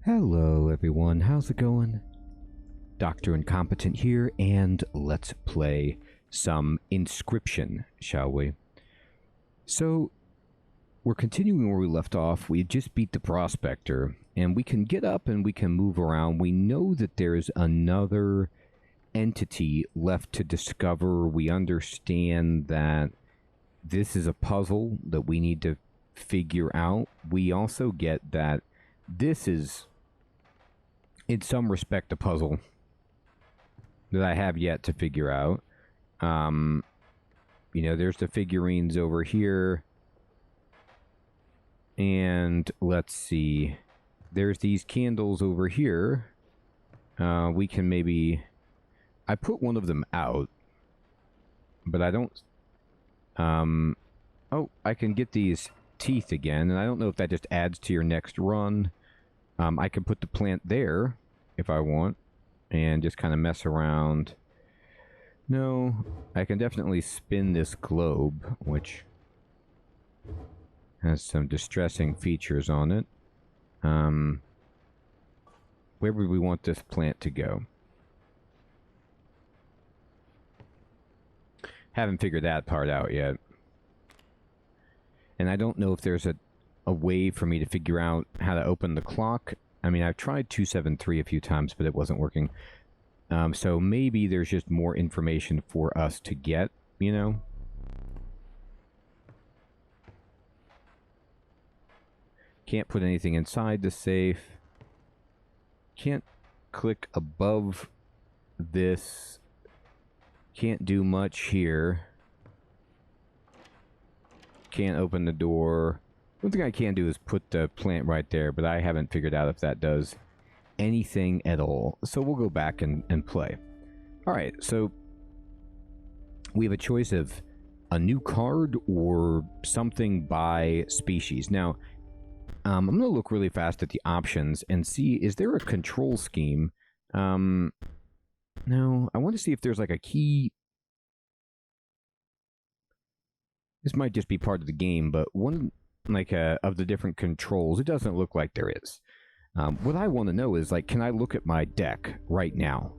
Hello everyone, how's it going? Dr. Incompetent here, and let's play some Inscryption, shall we? So, we're continuing where we left off. We just beat the Prospector, and we can get up and we can move around. We know that there's another entity left to discover. We understand that this is a puzzle that we need to figure out. We also get that this is, in some respect, a puzzle that I have yet to figure out. You know, there's the figurines over here. And let's see. There's these candles over here. We can maybe... I put one of them out. But I don't... Oh, I can get these teeth again. And I don't know if that just adds to your next run. I can put the plant there if I want, and just kind of mess around. No, I can definitely spin this globe, which has some distressing features on it. Where would we want this plant to go? Haven't figured that part out yet. And I don't know if there's a way for me to figure out how to open the clock. I mean, I've tried 273 a few times, but it wasn't working. So maybe there's just more information for us to get, you know? Can't put anything inside the safe. Can't click above this. Can't do much here. Can't open the door. One thing I can do is put the plant right there, but I haven't figured out if that does anything at all. So we'll go back and play. Alright, so we have a choice of a new card or something by species. Now, I'm going to look really fast at the options and see, is there a control scheme? No, I want to see if there's like a key. This might just be part of the game, but one like of the different controls, it doesn't look like there is. What I want to know is, like, can I look at my deck right now?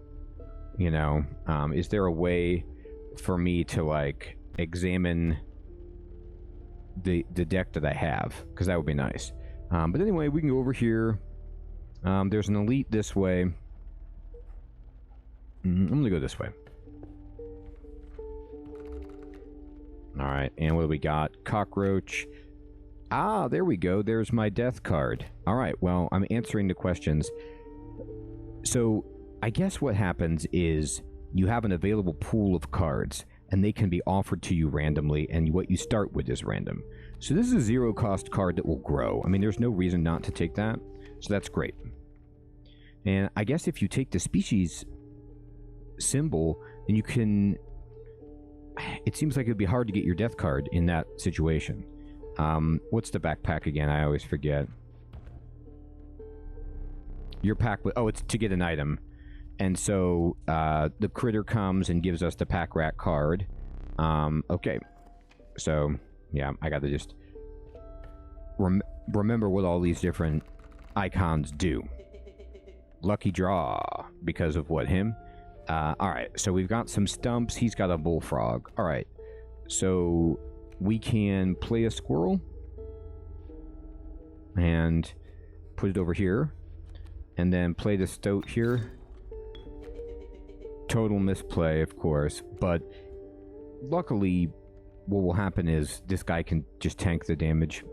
You know, is there a way for me to, like, examine the deck that I have? Because that would be nice. But anyway, we can go over here. There's an elite this way. I'm going to go this way. Alright, and what do we got? Cockroach. Ah, there we go. There's my death card. Alright, well, I'm answering the questions. So, I guess what happens is you have an available pool of cards, and they can be offered to you randomly, and what you start with is random. So this is a zero-cost card that will grow. I mean, there's no reason not to take that, so that's great. And I guess if you take the species symbol, then you can... It seems like it would be hard to get your death card in that situation. What's the backpack again? I always forget. Your pack... Oh, it's to get an item. And so, the critter comes and gives us the pack rat card. Okay. So, yeah, I gotta just... remember what all these different icons do. Lucky draw. Because of what, him? Alright, so we've got some stumps. He's got a bullfrog. Alright. So... we can play a squirrel and put it over here, and then play the stoat here. Total misplay, of course, but luckily what will happen is this guy can just tank the damage,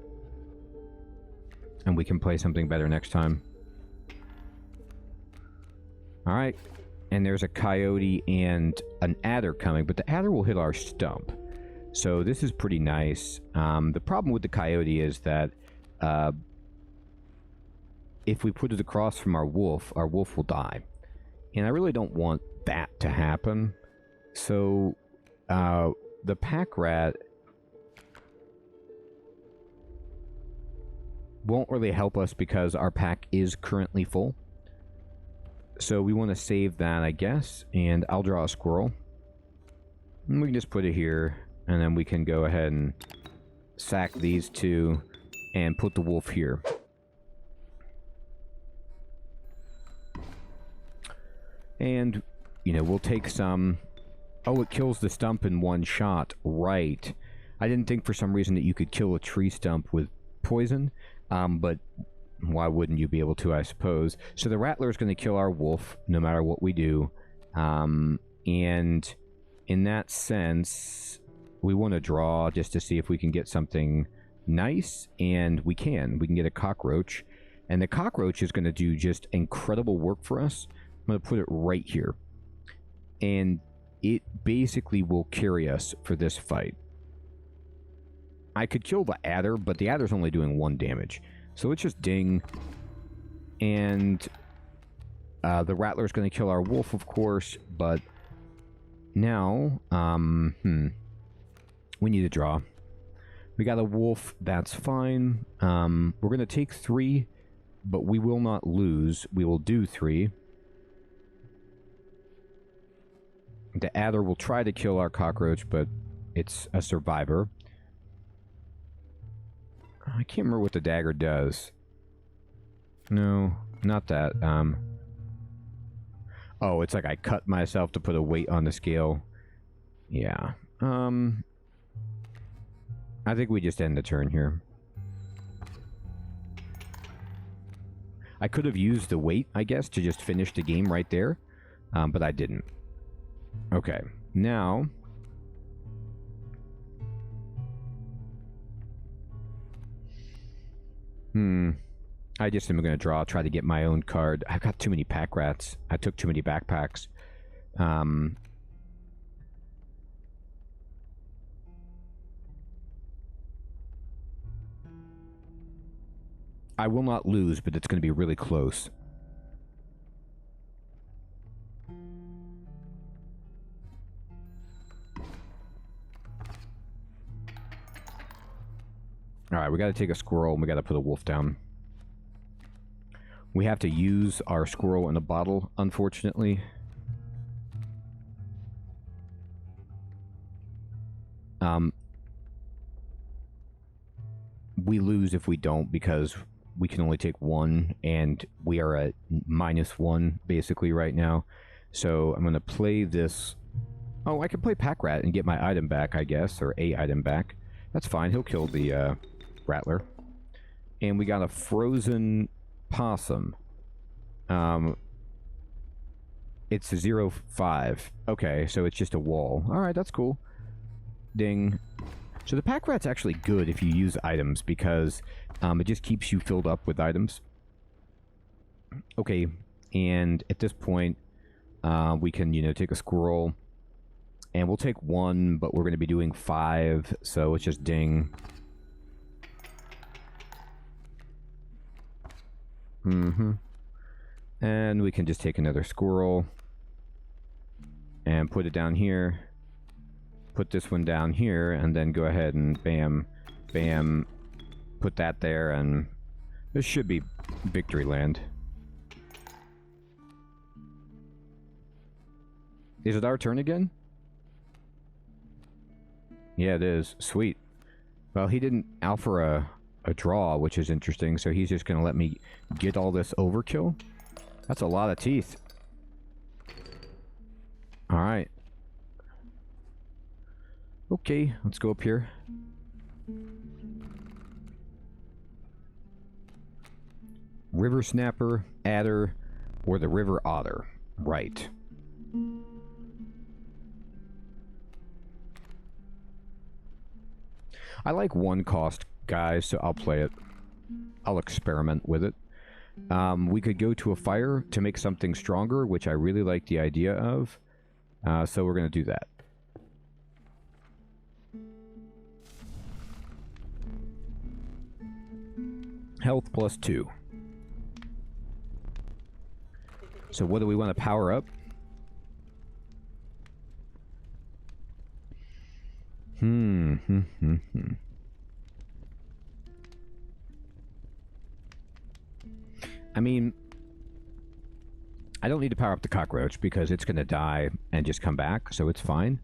and we can play something better next time. Alright, and there's a coyote and an adder coming, but the adder will hit our stump. So this is pretty nice. The problem with the coyote is that if we put it across from our wolf will die. And I really don't want that to happen. So the pack rat won't really help us because our pack is currently full. So we want to save that, I guess. And I'll draw a squirrel. And we can just put it here. And then we can go ahead and sack these two and put the wolf here. And, you know, we'll take some... Oh, it kills the stump in one shot. Right. I didn't think for some reason that you could kill a tree stump with poison, but why wouldn't you be able to, I suppose? So the Rattler is going to kill our wolf, no matter what we do. And in that sense, we want to draw just to see if we can get something nice, and we can. We can get a cockroach, and the cockroach is going to do just incredible work for us. I'm going to put it right here. And it basically will carry us for this fight. I could kill the adder, but the adder's only doing 1 damage. So let's just ding. And the Rattler's going to kill our wolf, of course, but now, we need to draw. We got a wolf, that's fine. We're going to take 3, but we will not lose. We will do 3. The adder will try to kill our cockroach, but it's a survivor. I can't remember what the dagger does. No, not that. Oh, it's like I cut myself to put a weight on the scale. Yeah. I think we just end the turn here. I could have used the weight, I guess, to just finish the game right there, but I didn't. Okay, now... I just am going to draw, try to get my own card. I've got too many pack rats. I took too many backpacks. I will not lose, but it's going to be really close. Alright, we gotta take a squirrel and we gotta put a wolf down. We have to use our squirrel in a bottle, unfortunately. We lose if we don't because we can only take 1 and we are at -1 basically right now. So I'm gonna play this... Oh, I can play Pack Rat and get my item back, I guess, or a item back. That's fine, he'll kill the Rattler. And we got a frozen possum. It's 0-5. Okay, so it's just a wall. Alright, that's cool. Ding. So the pack rat's actually good if you use items because it just keeps you filled up with items. Okay, and at this point, we can, you know, take a squirrel. And we'll take 1, but we're going to be doing 5, so it's just ding. And we can just take another squirrel. And put it down here. Put this one down here, and then go ahead and bam, bam, put that there, and this should be victory land. Is it our turn again? Yeah, it is. Sweet. Well, he didn't alpha a draw, which is interesting, so he's just going to let me get all this overkill. That's a lot of teeth. Alright. Okay, let's go up here. River snapper, adder, or the river otter. Right. I like 1 cost guys, so I'll play it. I'll experiment with it. We could go to a fire to make something stronger, which I really like the idea of. So we're going to do that. Health +2. So what do we want to power up? I mean, I don't need to power up the cockroach because it's going to die and just come back, so it's fine.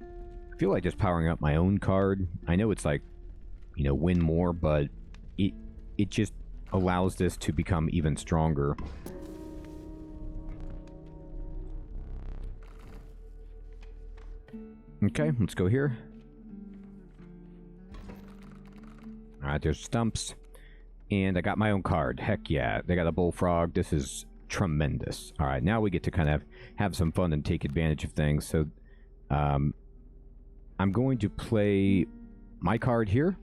I feel like just powering up my own card. I know it's like, you know, win more, but it just allows this to become even stronger. Okay, let's go here. Alright, there's stumps. And I got my own card. Heck yeah. They got a bullfrog. This is tremendous. Alright, now we get to kind of have some fun and take advantage of things. So, I'm going to play my card here.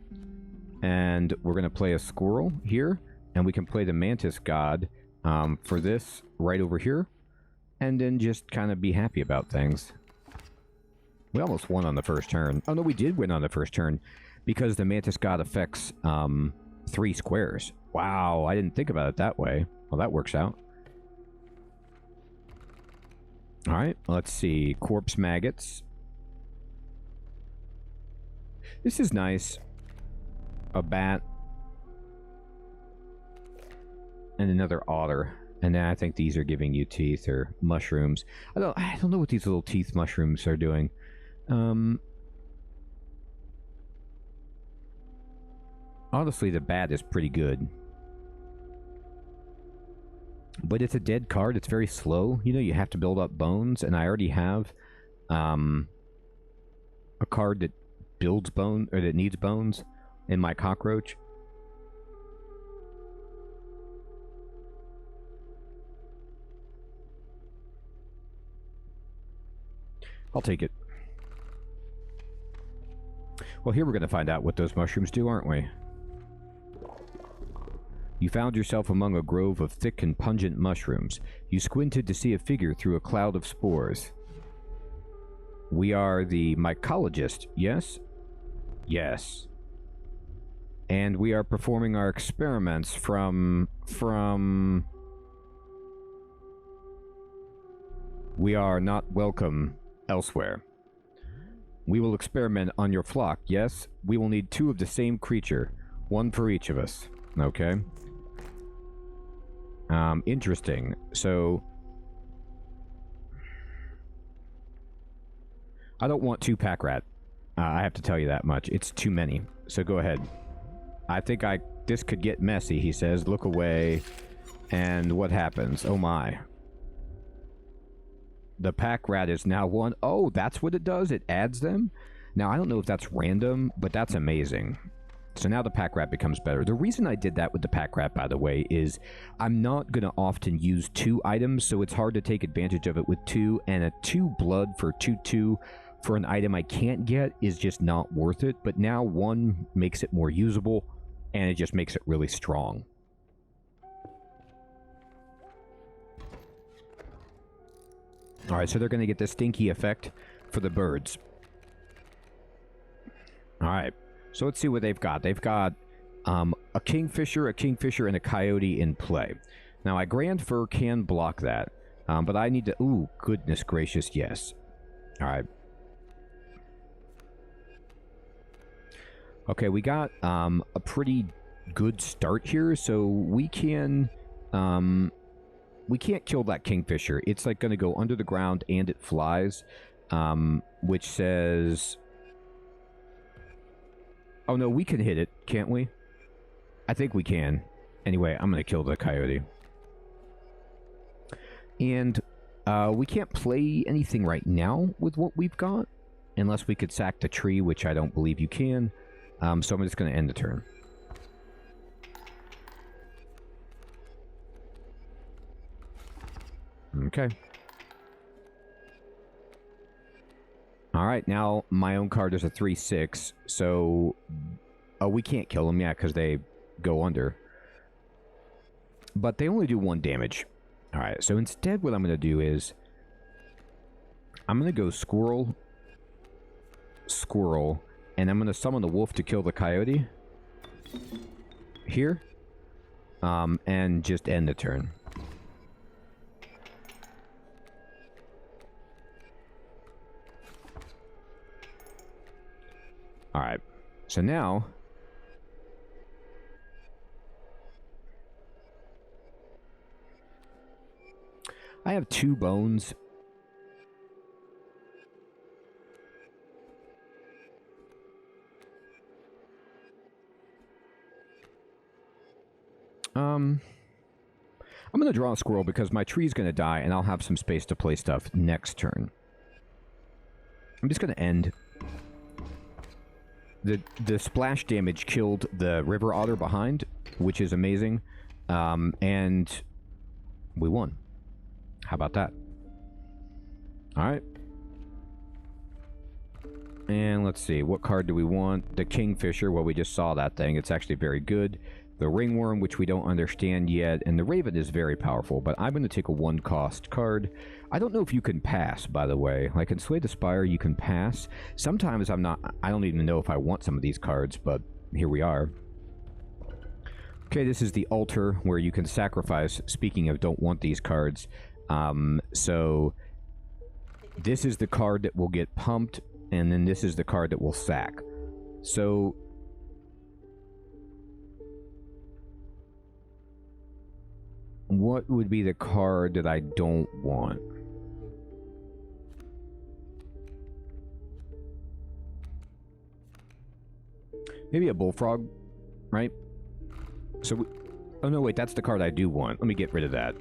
And we're going to play a squirrel here. And we can play the mantis god for this right over here. And then just kind of be happy about things. We almost won on the first turn. Oh no, we did win on the first turn. Because the mantis god affects 3 squares. Wow, I didn't think about it that way. Well, that works out. Alright, let's see. Corpse maggots. This is nice. A bat. And another otter. And then I think these are giving you teeth or mushrooms. I don't know what these little teeth mushrooms are doing. Honestly, the bat is pretty good. But it's a dead card. It's very slow. You know, you have to build up bones. And I already have a card that builds bone, or that needs bones in my cockroach. I'll take it. Well, here we're going to find out what those mushrooms do, aren't we? You found yourself among a grove of thick and pungent mushrooms. You squinted to see a figure through a cloud of spores. We are the mycologist, yes? Yes. And we are performing our experiments from... We are not welcome elsewhere. We will experiment on your flock, yes? We will need 2 of the same creature. 1 for each of us. Okay. Interesting. So... I don't want 2 pack rat. I have to tell you that much. It's too many. So go ahead. I think this could get messy, he says. Look away. And what happens? Oh my. The pack rat is now 1. Oh, that's what it does? It adds them? Now, I don't know if that's random, but that's amazing. So now the pack rat becomes better. The reason I did that with the pack rat, by the way, is I'm not going to often use 2 items, so it's hard to take advantage of it with 2, and a 2 blood for 2/2 for an item I can't get is just not worth it. But now 1 makes it more usable, and it just makes it really strong. Alright, so they're going to get the stinky effect for the birds. Alright, so let's see what they've got. They've got a kingfisher, and a coyote in play. Now, a grand fur can block that, but I need to... Ooh, goodness gracious, yes. Alright. Okay, we got a pretty good start here, so we can... we can't kill that kingfisher. It's like going to go under the ground and it flies, which says... Oh no, we can hit it, can't we? I think we can. Anyway, I'm going to kill the coyote. And we can't play anything right now with what we've got, unless we could sack the tree, which I don't believe you can. So I'm just going to end the turn. Okay. Alright, now my own card is a 3/6, so... Oh, we can't kill them, yeah, because they go under. But they only do 1 damage. Alright, so instead what I'm going to do is... I'm going to go squirrel, and I'm going to summon the wolf to kill the coyote. Here. And just end the turn. Alright, so now... I have 2 bones. I'm going to draw a squirrel because my tree's going to die and I'll have some space to play stuff next turn. I'm just going to end. The splash damage killed the river otter behind, which is amazing. And we won. How about that? Alright. And let's see, what card do we want? The Kingfisher, well, we just saw that thing. It's actually very good. The Ringworm, which we don't understand yet, and the Raven is very powerful, but I'm going to take a 1-cost card. I don't know if you can pass, by the way. Like in Slay the Spire, you can pass. Sometimes I don't even know if I want some of these cards, but here we are. Okay, this is the altar where you can sacrifice. Speaking of don't want these cards, so this is the card that will get pumped, and then this is the card that will sack. So what would be the card that I don't want? Maybe a Bullfrog, right? So, oh no, wait, that's the card I do want. Let me get rid of that.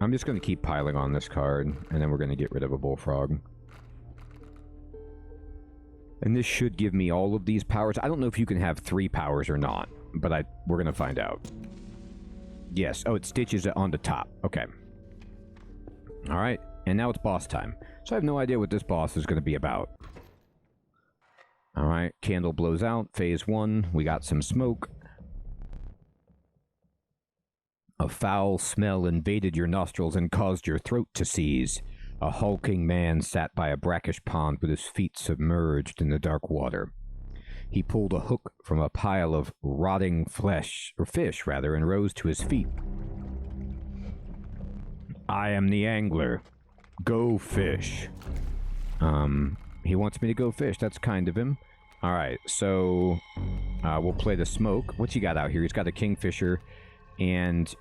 I'm just going to keep piling on this card, and then we're going to get rid of a Bullfrog. And this should give me all of these powers. I don't know if you can have 3 powers or not, but we're going to find out. Yes. Oh, it stitches it on the top. Okay. Alright. And now it's boss time. So I have no idea what this boss is going to be about. Alright. Candle blows out. Phase 1. We got some smoke. A foul smell invaded your nostrils and caused your throat to seize. A hulking man sat by a brackish pond with his feet submerged in the dark water. He pulled a hook from a pile of rotting fish, and rose to his feet. I am the angler. Go fish. He wants me to go fish. That's kind of him. Alright, so we'll play the smoke. What's he got out here? He's got a Kingfisher and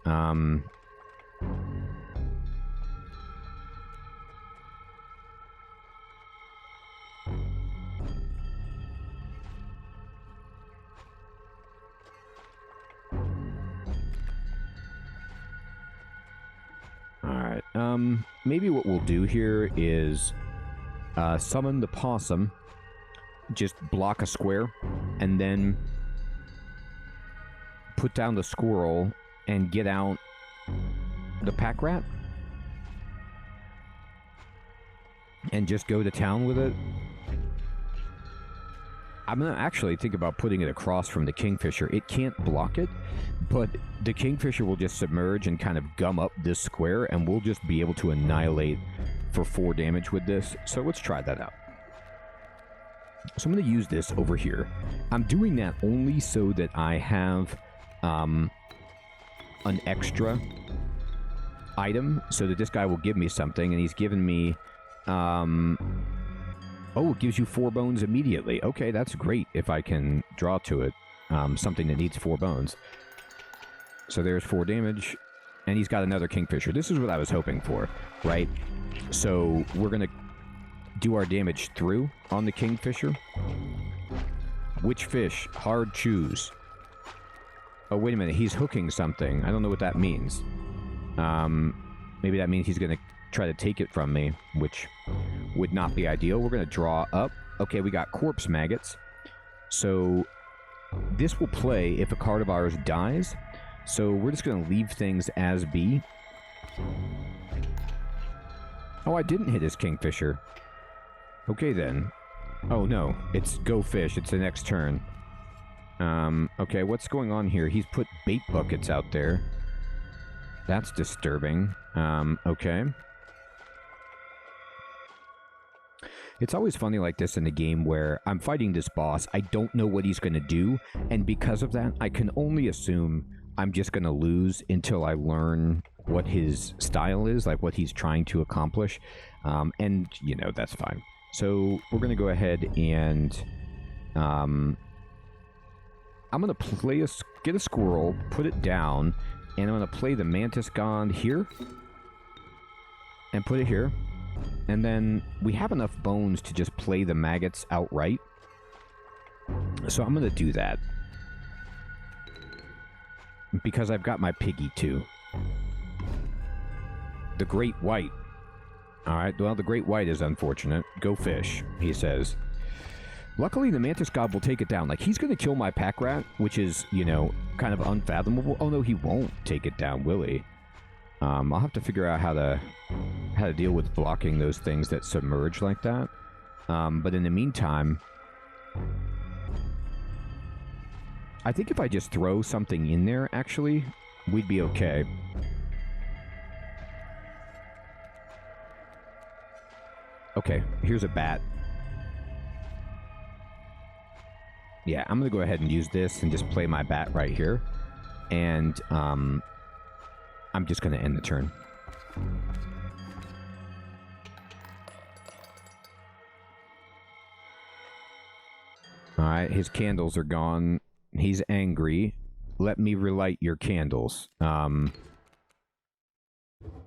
alright, maybe what we'll do here is summon the possum, just block a square, and then put down the squirrel and get out the pack rat and just go to town with it. I'm gonna actually think about putting it across from the Kingfisher. It can't block it, but the Kingfisher will just submerge and kind of gum up this square, and we'll just be able to annihilate for 4 damage with this. So let's try that out. So I'm going to use this over here. I'm doing that only so that I have an extra item, so that this guy will give me something, and he's given me... oh, it gives you 4 bones immediately. Okay, that's great if I can draw to it something that needs 4 bones. So there's 4 damage, and he's got another Kingfisher. This is what I was hoping for, right? So we're going to do our damage through on the Kingfisher. Which fish? Hard choose. Oh, wait a minute. He's hooking something. I don't know what that means. Maybe that means he's going to try to take it from me, which would not be ideal. We're going to draw up. Okay, we got corpse maggots. So this will play if a card of ours dies. So we're just going to leave things as be. Oh, I didn't hit his Kingfisher. Okay, then. Oh, no. It's go fish. It's the next turn. Okay, what's going on here? He's put bait buckets out there. That's disturbing. Okay. It's always funny like this in a game where I'm fighting this boss, I don't know what he's going to do, and because of that, I can only assume I'm just going to lose until I learn what his style is, like what he's trying to accomplish, and, you know, that's fine. So, we're going to go ahead and, I'm going to get a squirrel, put it down, and I'm going to play the Mantis God here, and put it here. And then we have enough bones to just play the maggots outright. So I'm going to do that. because I've got my piggy too. The Great White. Alright, well, the Great White is unfortunate. Go fish, he says. Luckily, the Mantis God will take it down. Like, he's going to kill my pack rat, which is, you know, kind of unfathomable. Oh, no, he won't take it down, will he? I'll have to figure out how to deal with blocking those things that submerge like that. But in the meantime, I think if I just throw something in there, actually, we'd be okay. Okay, here's a bat. Yeah, I'm going to go ahead and use this and just play my bat right here. And I'm just going to end the turn. Alright, his candles are gone. He's angry. Let me relight your candles. Oh,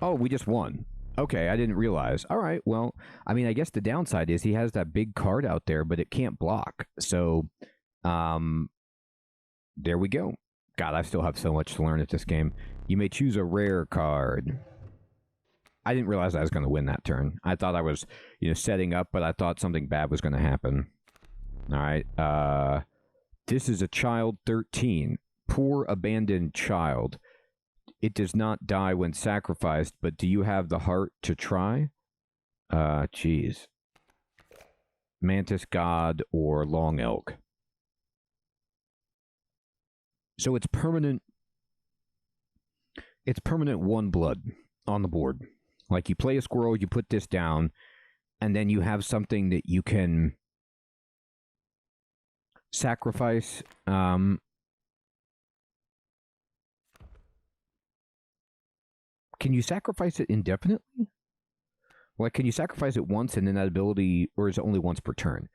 we just won. Okay, I didn't realize. Alright, well, I mean, I guess the downside is he has that big card out there, but it can't block. So, there we go. God, I still have so much to learn at this game. You may choose a rare card. I didn't realize I was going to win that turn. I thought I was, you know, setting up, but I thought something bad was going to happen. Alright, this is a child 13. Poor abandoned child. It does not die when sacrificed, but do you have the heart to try? Jeez. Mantis God or Long Elk. So it's permanent. It's permanent 1 blood on the board. Like, you play a squirrel, you put this down, and then you have something that you can sacrifice. Can you sacrifice it indefinitely? Like, can you sacrifice it once and then that ability, or is it only once per turn?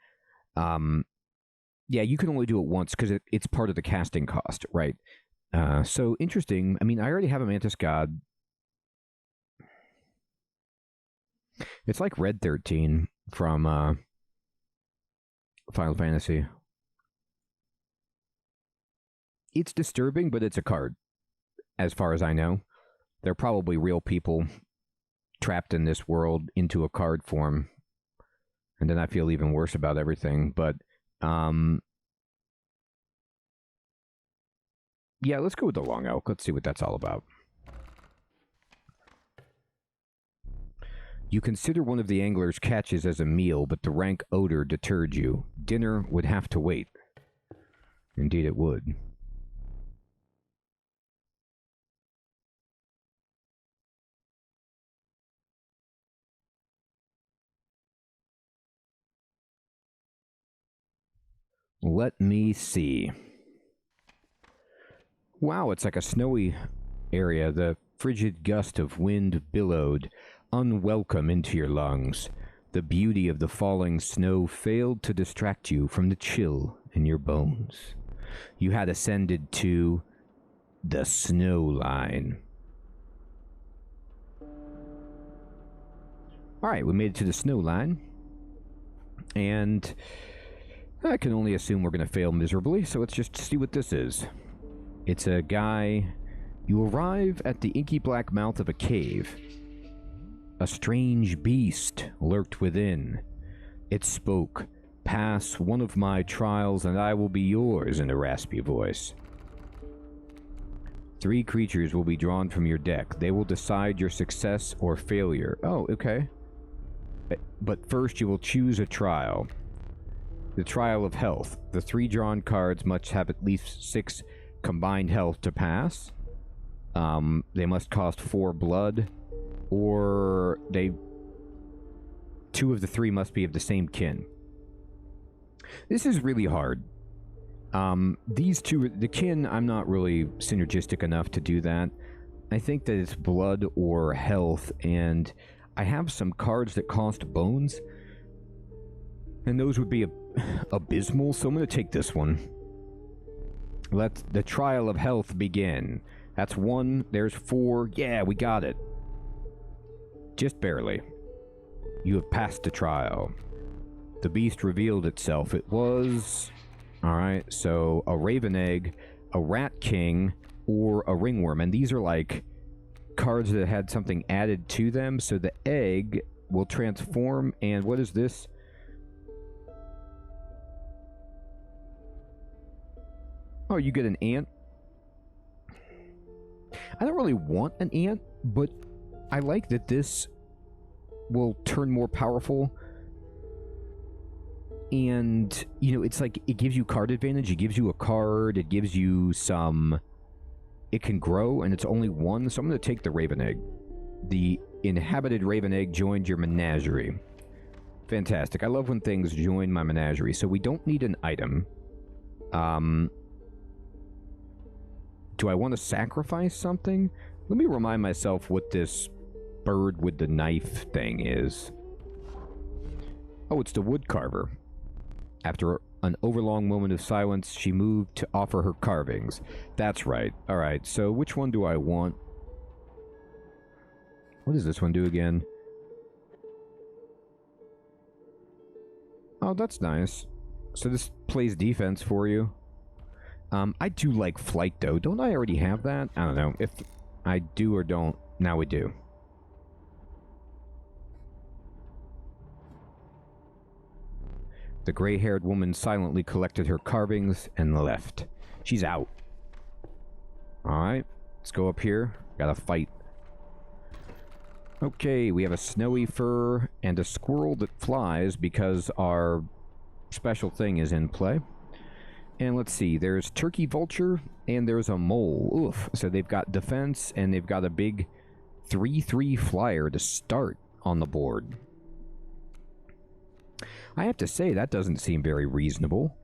Yeah, you can only do it once because it's part of the casting cost, right? So, interesting. I mean, I already have a Mantis God. It's like Red 13 from Final Fantasy. It's disturbing, but it's a card, as far as I know. They're probably real people trapped in this world into a card form. And then I feel even worse about everything. But, yeah, let's go with the Long Elk. Let's see what that's all about. You consider one of the angler's catches as a meal, but the rank odor deterred you. Dinner would have to wait. Indeed it would. Let me see. Wow, it's like a snowy area. The frigid gust of wind billowed, unwelcome into your lungs. The beauty of the falling snow failed to distract you from the chill in your bones. You had ascended to the snow line. Alright, we made it to the snow line. And I can only assume we're going to fail miserably, so let's just see what this is. It's a guy. You arrive at the inky black mouth of a cave. A strange beast lurked within. It spoke, "Pass one of my trials and I will be yours," in a raspy voice. 3 creatures will be drawn from your deck. They will decide your success or failure. Oh, okay. But first you will choose a trial. The trial of health. The 3 drawn cards must have at least 6 combined health to pass. They must cost 4 blood, or 2 of the 3 must be of the same kin. This is really hard. These 2, the kin, I'm not really synergistic enough to do that. I think that it's blood or health, and I have some cards that cost bones, and those would be abysmal, so I'm going to take this one. Let the trial of health begin. That's 1, there's 4, yeah, we got it. Just barely. You have passed the trial. The beast revealed itself. It was... Alright, so a raven egg, a rat king, or a ringworm. And these are like cards that had something added to them. So the egg will transform, and what is this? Oh, you get an ant. I don't really want an ant, but I like that this will turn more powerful. And, you know, it's like, it gives you card advantage. It gives you a card. It gives you some... It can grow, and it's only one, so I'm going to take the Raven Egg. The inhabited Raven Egg joined your menagerie. Fantastic. I love when things join my menagerie. So we don't need an item. Do I want to sacrifice something? Let me remind myself what this bird with the knife thing is. Oh, it's the wood carver. After an overlong moment of silence, she moved to offer her carvings. That's right. Alright, so which one do I want? What does this one do again? Oh, that's nice. So this plays defense for you. I do like flight, though. Don't I already have that? I don't know. If I do or don't, now we do. The gray-haired woman silently collected her carvings and left. She's out. Alright, let's go up here. Gotta fight. Okay, we have a snowy fur and a squirrel that flies because our special thing is in play. And let's see, there's turkey vulture and there's a mole. Oof. So they've got defense and they've got a big 3/3 flyer to start on the board. I have to say, that doesn't seem very reasonable.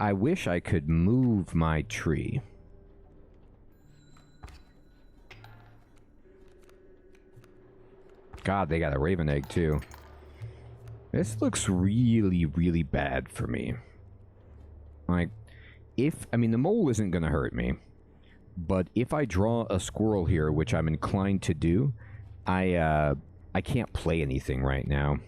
I wish I could move my tree. God, they got a Raven Egg, too. This looks really, really bad for me. Like, I mean, the mole isn't going to hurt me. But if I draw a squirrel here, which I'm inclined to do, I can't play anything right now.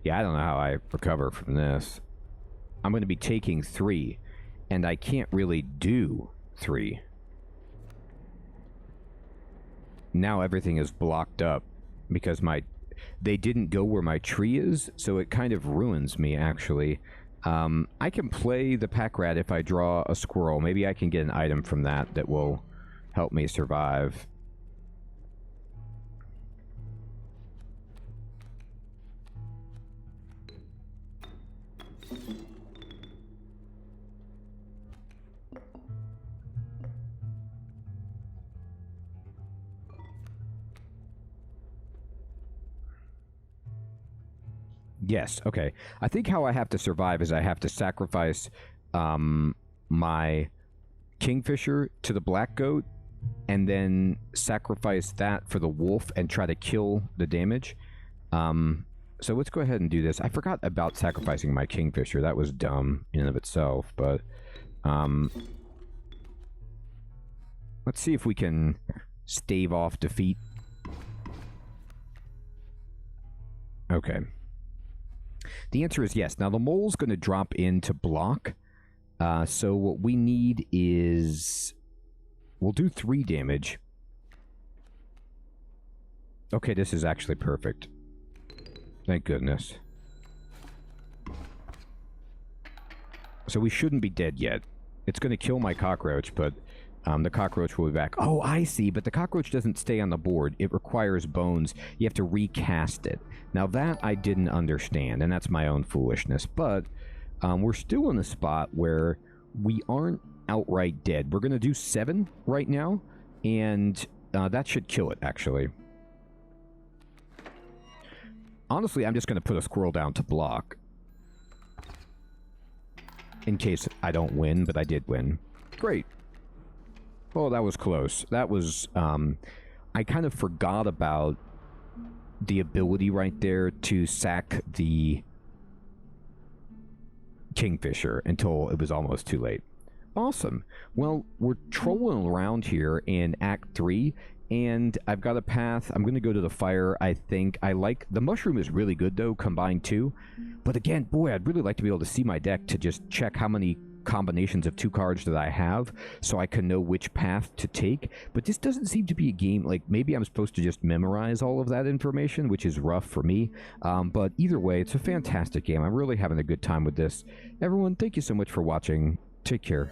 Yeah, I don't know how I recover from this. I'm going to be taking 3, and I can't really do 3. Now everything is blocked up because they didn't go where my tree is, so it kind of ruins me, actually. I can play the pack rat if I draw a squirrel. Maybe I can get an item from that will help me survive. Yes, okay. I think how I have to survive is I have to sacrifice my kingfisher to the black goat, and then sacrifice that for the wolf and try to kill the damage. So let's go ahead and do this. I forgot about sacrificing my kingfisher. That was dumb in and of itself, but let's see if we can stave off defeat. Okay. The answer is yes. Now, the mole's going to drop in to block. So what we need is... We'll do 3 damage. Okay, this is actually perfect. Thank goodness. So we shouldn't be dead yet. It's going to kill my cockroach, but the cockroach will be back. Oh, I see, but the cockroach doesn't stay on the board. It requires bones. You have to recast it. Now, that I didn't understand, and that's my own foolishness. But we're still in a spot where we aren't outright dead. We're going to do 7 right now, and that should kill it, actually. Honestly, I'm just going to put a squirrel down to block. In case I don't win, but I did win. Great. Oh, that was close. That was, I kind of forgot about the ability right there to sack the Kingfisher until it was almost too late. Awesome. Well, we're trolling around here in Act 3, and I've got a path. I'm going to go to the fire, I think. I like... The mushroom is really good, though, combined too. But again, boy, I'd really like to be able to see my deck to just check how many combinations of 2 cards that I have, so I can know which path to take. But this doesn't seem to be a game, like, maybe I'm supposed to just memorize all of that information, which is rough for me. But either way, it's a fantastic game. I'm really having a good time with this. Everyone, thank you so much for watching. Take care.